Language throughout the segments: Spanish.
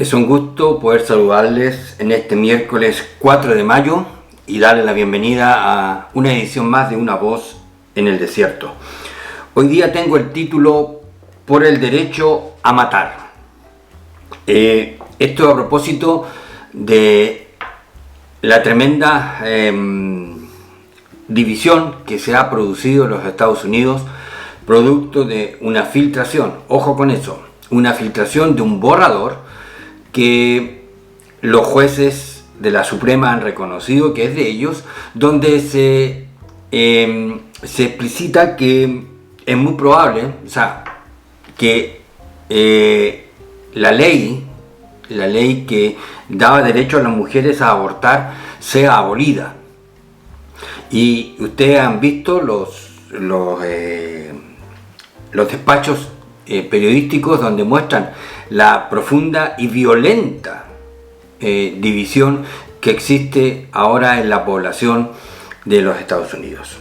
Es un gusto poder saludarles en este miércoles 4 de mayo y darles la bienvenida a una edición más de Una Voz en el Desierto. Hoy día tengo el título Por el derecho a matar. Esto a propósito de la tremenda división que se ha producido en los Estados Unidos producto de una filtración, ojo con eso, una filtración de un borrador que los jueces de la Suprema han reconocido que es de ellos, donde se explicita que es muy probable, que la ley que daba derecho a las mujeres a abortar sea abolida. Y ustedes han visto los despachos periodísticos donde muestran la profunda y violenta división que existe ahora en la población de los Estados Unidos.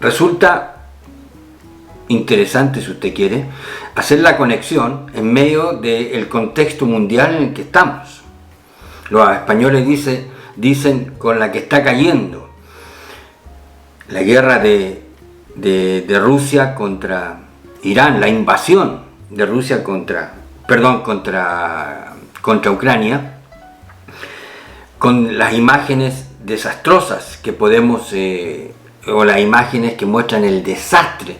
Resulta interesante, si usted quiere, hacer la conexión en medio del contexto mundial en el que estamos. Los españoles dicen con la que está cayendo la guerra de Rusia contra Irán, la invasión de Rusia contra Ucrania, con las imágenes desastrosas que podemos, o las imágenes que muestran el desastre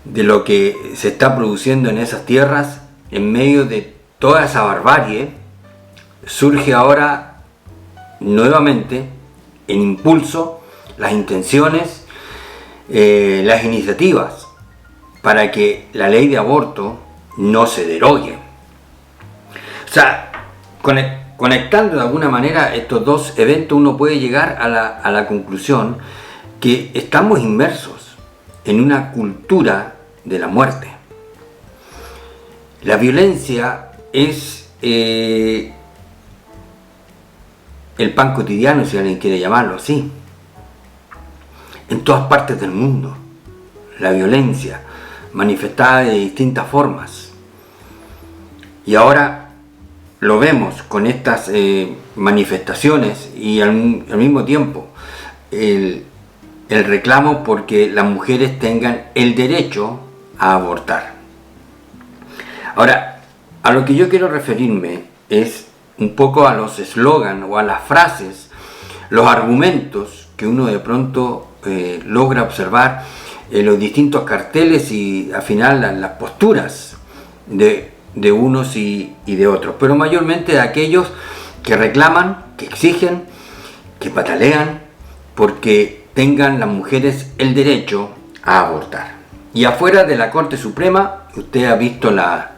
de lo que se está produciendo en esas tierras. En medio de toda esa barbarie, surge ahora nuevamente en impulso las intenciones, las iniciativas para que la ley de aborto no se derogue. Conectando de alguna manera estos dos eventos, uno puede llegar a la conclusión que estamos inmersos en una cultura de la muerte. La violencia es el pan cotidiano, si alguien quiere llamarlo así. En todas partes del mundo, la violencia manifestada de distintas formas. Y ahora lo vemos con estas manifestaciones y al mismo tiempo el reclamo porque las mujeres tengan el derecho a abortar. Ahora, a lo que yo quiero referirme es un poco a los eslogans o a las frases, los argumentos que uno de pronto logra observar en los distintos carteles y al final las posturas de unos y de otros, pero mayormente de aquellos que reclaman, que exigen, que patalean porque tengan las mujeres el derecho a abortar. Y afuera de la Corte Suprema, usted ha visto la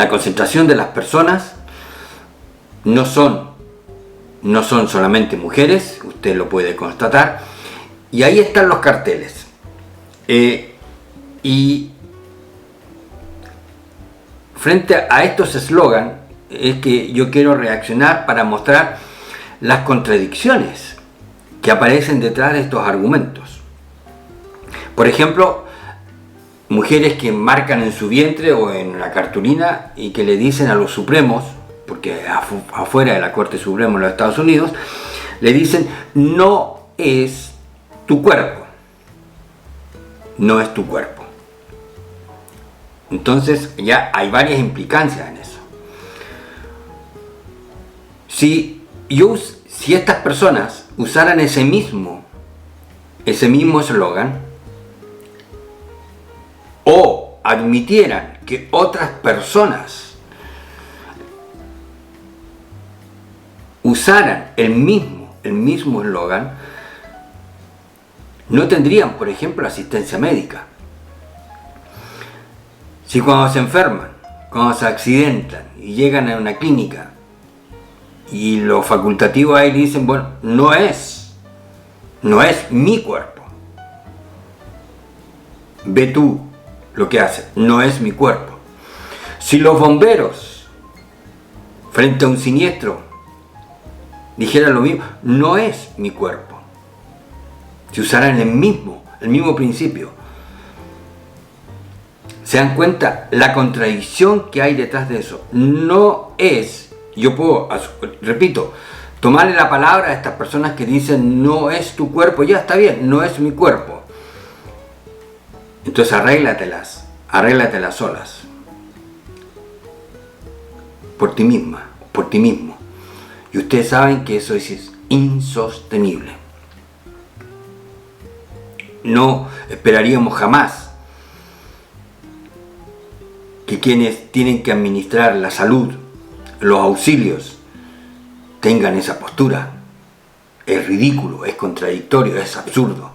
concentración de las personas. No son solamente mujeres, usted lo puede constatar, y ahí están los carteles. Y frente a estos eslogans es que yo quiero reaccionar para mostrar las contradicciones que aparecen detrás de estos argumentos. Por ejemplo, mujeres que marcan en su vientre o en la cartulina y que le dicen a los supremos, porque afuera de la Corte Suprema de los Estados Unidos, le dicen: no es tu cuerpo, no es tu cuerpo. Entonces ya hay varias implicancias en eso. Si estas personas usaran ese mismo eslogan o admitieran que otras personas usaran el mismo eslogan, no tendrían, por ejemplo, asistencia médica. Si cuando se enferman, cuando se accidentan y llegan a una clínica y los facultativos ahí dicen: bueno, no es mi cuerpo, ve tú lo que hace, no es mi cuerpo. Si los bomberos frente a un siniestro dijeran lo mismo, no es mi cuerpo, si usaran el mismo principio, ¿Se dan cuenta la contradicción que hay detrás de eso? No es, yo puedo, repito, tomarle la palabra a estas personas que dicen no es tu cuerpo, ya está bien, no es mi cuerpo. Entonces arréglatelas solas. Por ti misma, por ti mismo. Y ustedes saben que eso es insostenible. No esperaríamos jamás que quienes tienen que administrar la salud, los auxilios, tengan esa postura. Es ridículo, es contradictorio, es absurdo.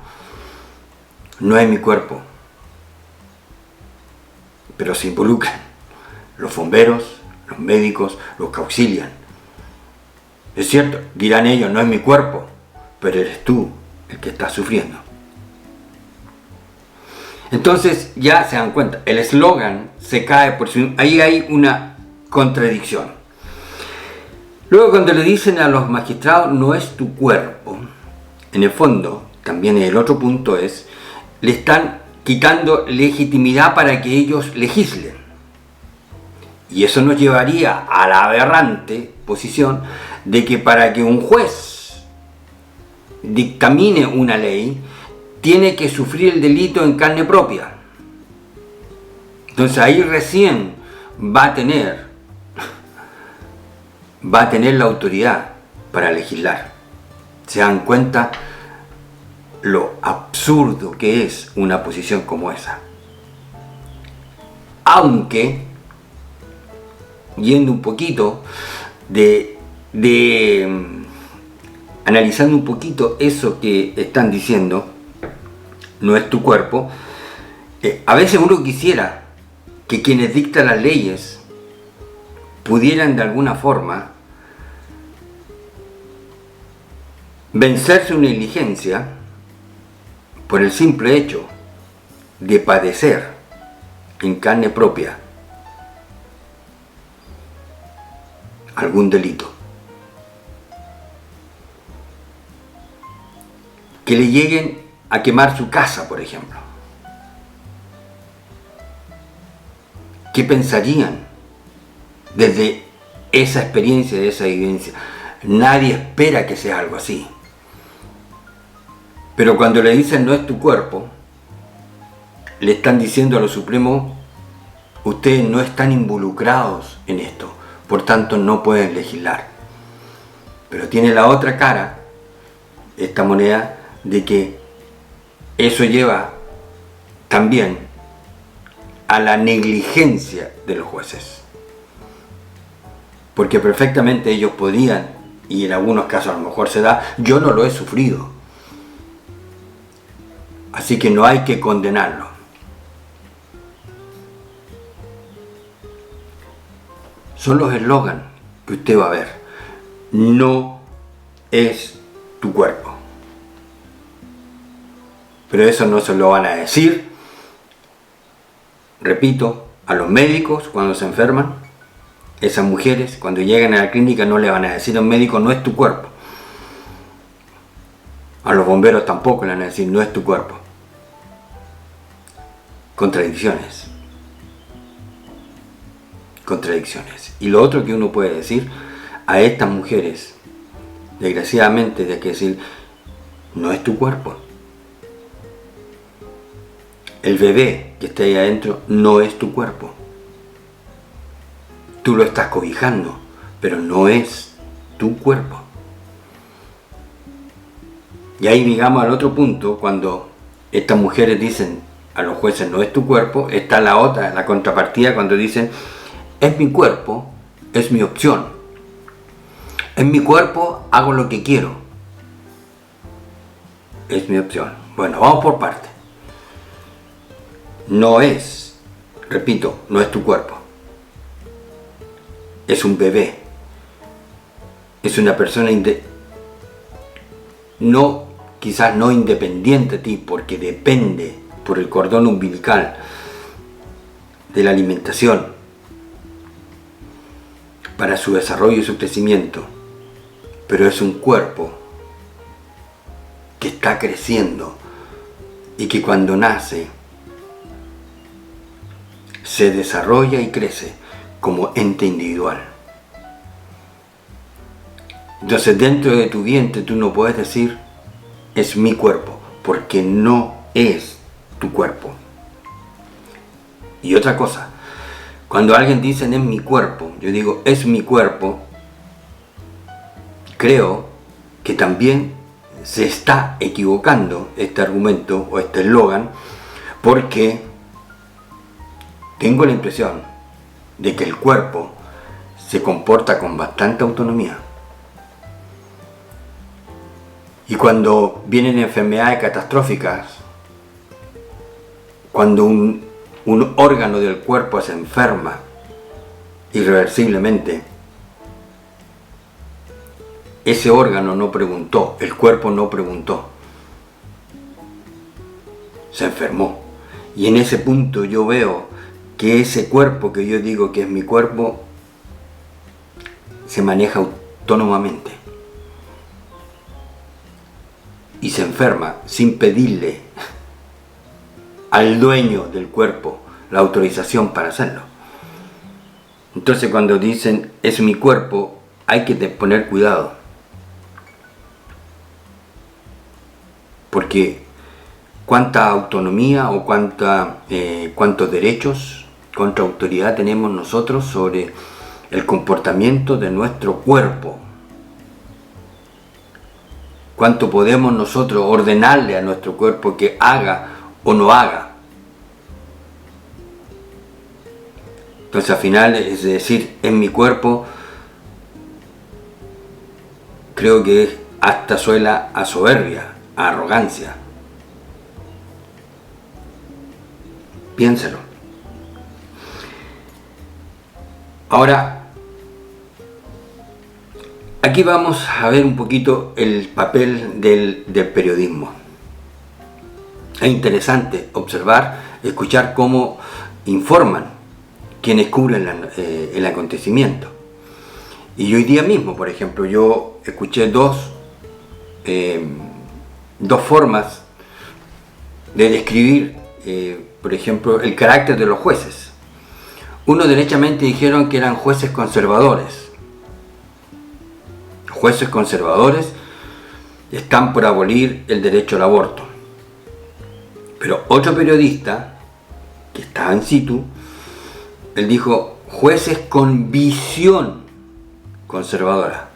No es mi cuerpo. Pero se involucran los bomberos, los médicos, los que auxilian. Es cierto, dirán ellos, no es mi cuerpo, pero eres tú el que está sufriendo. Entonces ya se dan cuenta, el eslogan se cae por sí. Ahí hay una contradicción. Luego cuando le dicen a los magistrados no es tu cuerpo, en el fondo, también el otro punto es, le están quitando legitimidad para que ellos legislen. Y eso nos llevaría a la aberrante posición de que para que un juez dictamine una ley, tiene que sufrir el delito en carne propia. Entonces ahí recién va a tener la autoridad para legislar. ¿Se dan cuenta lo absurdo que es una posición como esa? Aunque, yendo un poquito analizando un poquito eso que están diciendo, no es tu cuerpo, a veces uno quisiera que quienes dictan las leyes pudieran de alguna forma vencer su negligencia por el simple hecho de padecer en carne propia algún delito. Que le lleguen a quemar su casa, por ejemplo. ¿Qué pensarían desde esa experiencia, de esa vivencia? Nadie espera que sea algo así. Pero cuando le dicen no es tu cuerpo, le están diciendo a lo supremo, ustedes no están involucrados en esto, por tanto no pueden legislar. Pero tiene la otra cara, esta moneda, de que eso lleva también a la negligencia de los jueces. Porque perfectamente ellos podrían, y en algunos casos a lo mejor se da, yo no lo he sufrido. Así que no hay que condenarlo. Son los eslogans que usted va a ver. No es tu cuerpo. Pero eso no se lo van a decir, repito, a los médicos cuando se enferman. Esas mujeres cuando llegan a la clínica no le van a decir a un médico no es tu cuerpo. A los bomberos tampoco le van a decir no es tu cuerpo. Contradicciones. Y lo otro que uno puede decir a estas mujeres, desgraciadamente, de que decir no es tu cuerpo. El bebé que está ahí adentro no es tu cuerpo. Tú lo estás cobijando, pero no es tu cuerpo. Y ahí llegamos al otro punto, cuando estas mujeres dicen a los jueces no es tu cuerpo, está la otra, la contrapartida, cuando dicen es mi cuerpo, es mi opción. En mi cuerpo hago lo que quiero. Es mi opción. Bueno, vamos por partes. No es, repito, no es tu cuerpo. Es un bebé. Es una persona quizás no independiente de ti, porque depende por el cordón umbilical de la alimentación para su desarrollo y su crecimiento. Pero es un cuerpo que está creciendo y que cuando nace se desarrolla y crece como ente individual. Entonces dentro de tu vientre tú no puedes decir es mi cuerpo, porque no es tu cuerpo. Y otra cosa, cuando alguien dice es mi cuerpo, yo digo es mi cuerpo, creo que también se está equivocando este argumento o este eslogan, porque tengo la impresión de que el cuerpo se comporta con bastante autonomía. Y cuando vienen enfermedades catastróficas, cuando un órgano del cuerpo se enferma irreversiblemente, ese órgano no preguntó, el cuerpo no preguntó, se enfermó. Y en ese punto yo veo que ese cuerpo que yo digo que es mi cuerpo se maneja autónomamente y se enferma sin pedirle al dueño del cuerpo la autorización para hacerlo. Entonces cuando dicen es mi cuerpo, hay que poner cuidado, porque cuánta autonomía o cuántos derechos, cuánta autoridad tenemos nosotros sobre el comportamiento de nuestro cuerpo. Cuánto podemos nosotros ordenarle a nuestro cuerpo que haga o no haga. Entonces al final, es decir, en mi cuerpo, creo que hasta suena a soberbia, a arrogancia. Piénselo. Ahora, aquí vamos a ver un poquito el papel del periodismo. Es interesante observar, escuchar cómo informan quienes cubren el acontecimiento. Y hoy día mismo, por ejemplo, yo escuché dos formas de describir, por ejemplo, el carácter de los jueces. Uno derechamente dijeron que eran jueces conservadores. Jueces conservadores están por abolir el derecho al aborto. Pero otro periodista, que estaba en situ, él dijo jueces con visión conservadora.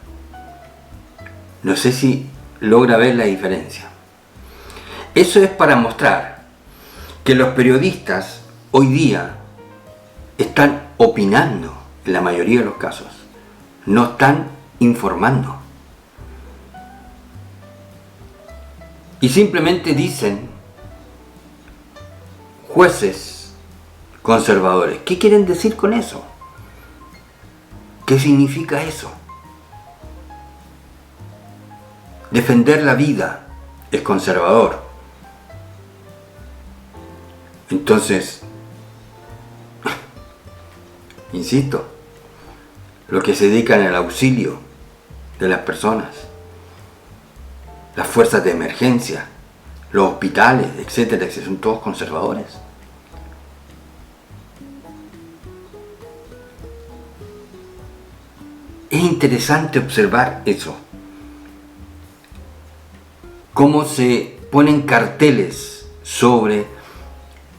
No sé si logra ver la diferencia. Eso es para mostrar que los periodistas hoy día están opinando en la mayoría de los casos, no están informando. Y simplemente dicen jueces conservadores. ¿Qué quieren decir con eso? ¿Qué significa eso? Defender la vida es conservador. Entonces, insisto, los que se dedican al auxilio de las personas, las fuerzas de emergencia, los hospitales, etcétera, son todos conservadores. Es interesante observar eso. Cómo se ponen carteles sobre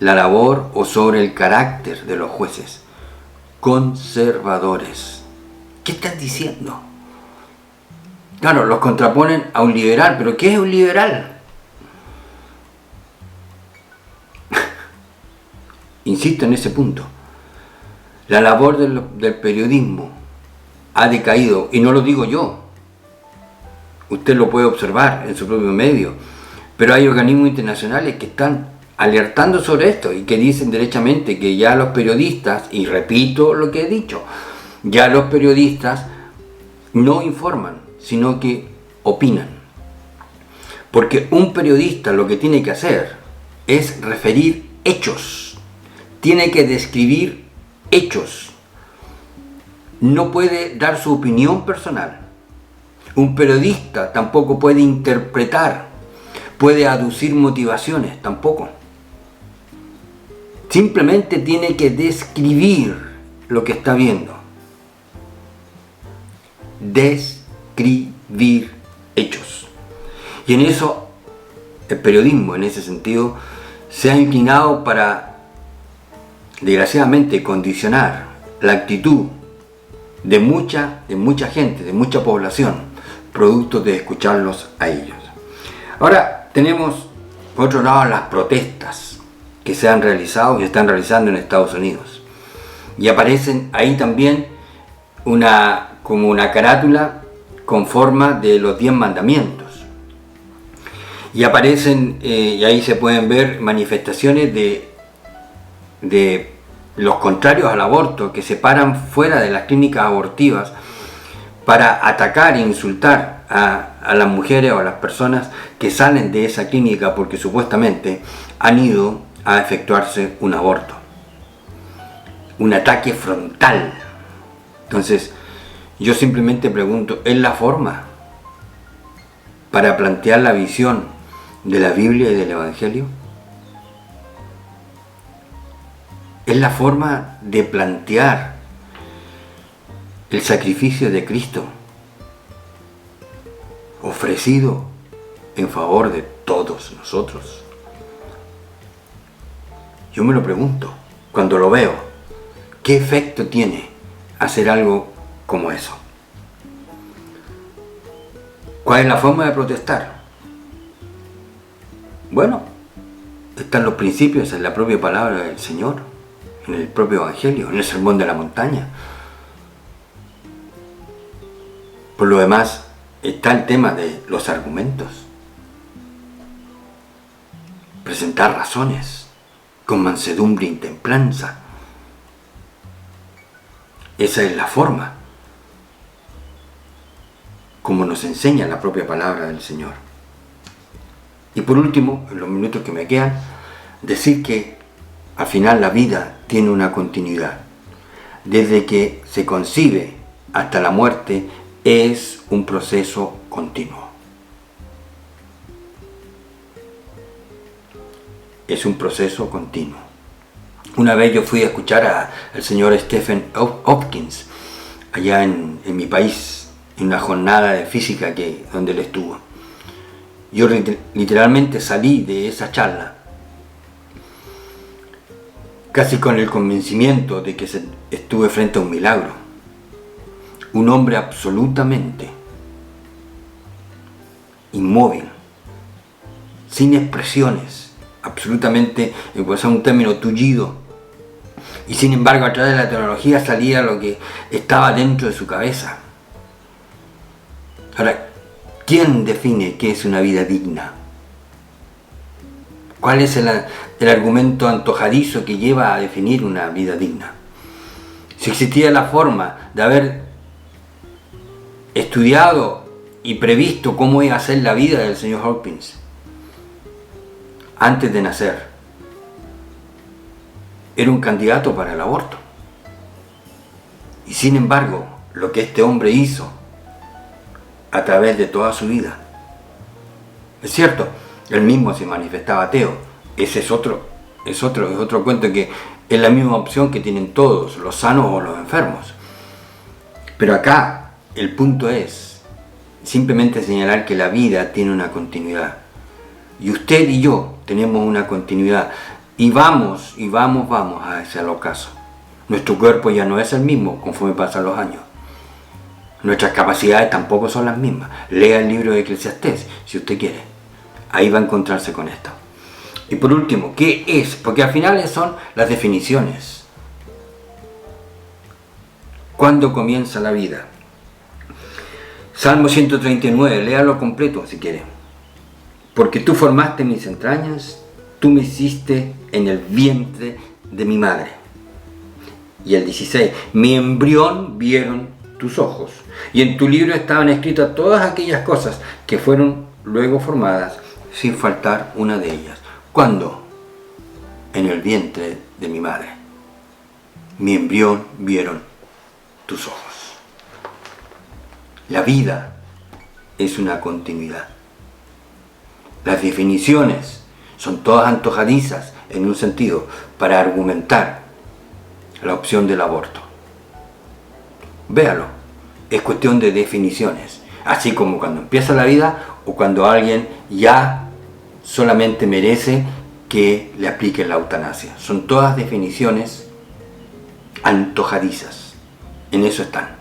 la labor o sobre el carácter de los jueces. Conservadores. ¿Qué están diciendo? Claro, los contraponen a un liberal, pero ¿qué es un liberal? Insisto en ese punto. La labor del periodismo ha decaído, y no lo digo yo. Usted lo puede observar en su propio medio. Pero hay organismos internacionales que están alertando sobre esto y que dicen derechamente que ya los periodistas, y repito lo que he dicho, ya los periodistas no informan, sino que opinan. Porque un periodista lo que tiene que hacer es referir hechos. Tiene que describir hechos. No puede dar su opinión personal. Un periodista tampoco puede interpretar, puede aducir motivaciones, tampoco. Simplemente tiene que describir lo que está viendo. Describir hechos. Y en eso el periodismo, en ese sentido, se ha inclinado para, desgraciadamente, condicionar la actitud de mucha gente, de mucha población, producto de escucharlos a ellos. Ahora tenemos, por otro lado, las protestas que se han realizado y están realizando en Estados Unidos. Y aparecen ahí también como una carátula con forma de los 10 mandamientos. Y aparecen, y ahí se pueden ver manifestaciones de los contrarios al aborto, que se paran fuera de las clínicas abortivas para atacar e insultar a las mujeres o a las personas que salen de esa clínica porque supuestamente han ido a efectuarse un aborto. Un ataque frontal. Entonces, yo simplemente pregunto, ¿es la forma para plantear la visión de la Biblia y del Evangelio? ¿Es la forma de plantear el sacrificio de Cristo ofrecido en favor de todos nosotros? Yo me lo pregunto cuando lo veo. ¿Qué efecto tiene hacer algo como eso? ¿Cuál es la forma de protestar? Bueno, están los principios en la propia palabra del Señor, en el propio Evangelio, en el Sermón de la Montaña. Por lo demás, está el tema de los argumentos. Presentar razones con mansedumbre y templanza. Esa es la forma como nos enseña la propia palabra del Señor. Y por último, en los minutos que me quedan, decir que al final la vida tiene una continuidad. Desde que se concibe hasta la muerte es un proceso continuo. Es un proceso continuo. Una vez yo fui a escuchar al señor Stephen Hopkins allá en mi país, en una jornada de física donde él estuvo. Yo literalmente salí de esa charla casi con el convencimiento de que estuve frente a un milagro. Un hombre absolutamente inmóvil, sin expresiones, absolutamente, pues un término tullido, y sin embargo a través de la tecnología salía lo que estaba dentro de su cabeza. Ahora, ¿quién define qué es una vida digna? ¿Cuál es el argumento antojadizo que lleva a definir una vida digna? Si existiera la forma de haber estudiado y previsto cómo iba a ser la vida del señor Hopkins antes de nacer, era un candidato para el aborto. Y sin embargo, lo que este hombre hizo a través de toda su vida, es cierto, él mismo se manifestaba ateo. Ese es otro cuento, que es la misma opción que tienen todos, los sanos o los enfermos. Pero acá el punto es simplemente señalar que la vida tiene una continuidad. Y usted y yo tenemos una continuidad. Y vamos hacia el ocaso. Nuestro cuerpo ya no es el mismo conforme pasan los años. Nuestras capacidades tampoco son las mismas. Lea el libro de Eclesiastés, si usted quiere. Ahí va a encontrarse con esto. Y por último, ¿qué es? Porque al final son las definiciones. ¿Cuándo comienza la vida? Salmo 139, léalo completo si quiere. Porque tú formaste mis entrañas, tú me hiciste en el vientre de mi madre. Y el 16, mi embrión vieron tus ojos, y en tu libro estaban escritas todas aquellas cosas que fueron luego formadas, sin faltar una de ellas. ¿Cuándo? En el vientre de mi madre. Mi embrión vieron tus ojos. La vida es una continuidad. Las definiciones son todas antojadizas en un sentido, para argumentar la opción del aborto. Véalo, es cuestión de definiciones, así como cuando empieza la vida o cuando alguien ya solamente merece que le apliquen la eutanasia. Son todas definiciones antojadizas, en eso están.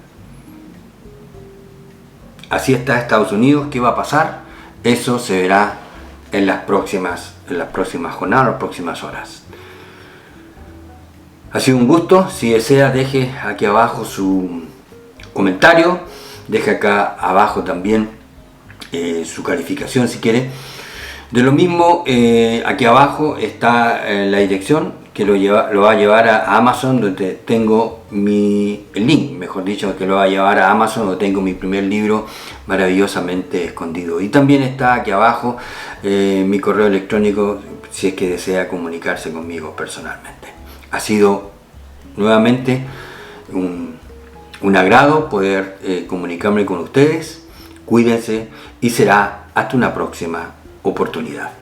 Así está Estados Unidos. ¿Qué va a pasar? Eso se verá en las próximas jornadas, las próximas horas. Ha sido un gusto. Si desea, deje aquí abajo su comentario, deje acá abajo también su calificación si quiere. De lo mismo, aquí abajo está la dirección que lo va a llevar a Amazon, donde tengo el link, mejor dicho, que lo va a llevar a Amazon, donde tengo mi primer libro maravillosamente escondido. Y también está aquí abajo mi correo electrónico, si es que desea comunicarse conmigo personalmente. Ha sido nuevamente un agrado poder comunicarme con ustedes. Cuídense y será hasta una próxima oportunidad.